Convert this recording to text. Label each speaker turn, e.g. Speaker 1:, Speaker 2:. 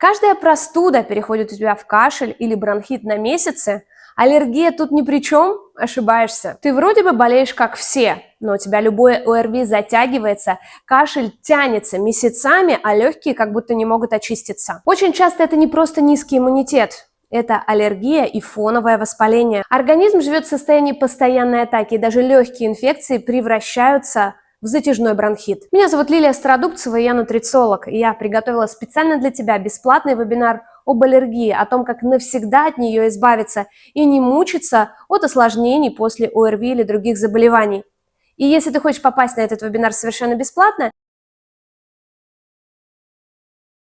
Speaker 1: Каждая простуда переходит у тебя в кашель или бронхит на месяцы. Аллергия тут ни при чем, ошибаешься. Ты вроде бы болеешь как все, но у тебя любое ОРВИ затягивается, кашель тянется месяцами, а легкие как будто не могут очиститься. Очень часто это не просто низкий иммунитет. Это аллергия и фоновое воспаление. Организм живет в состоянии постоянной атаки, и даже легкие инфекции превращаются в затяжной бронхит. Меня зовут Лилия Стародубцева, я нутрициолог, и я приготовила специально для тебя бесплатный вебинар об аллергии, о том, как навсегда от нее избавиться и не мучиться от осложнений после ОРВИ или других заболеваний. И если ты хочешь попасть на этот вебинар совершенно бесплатно,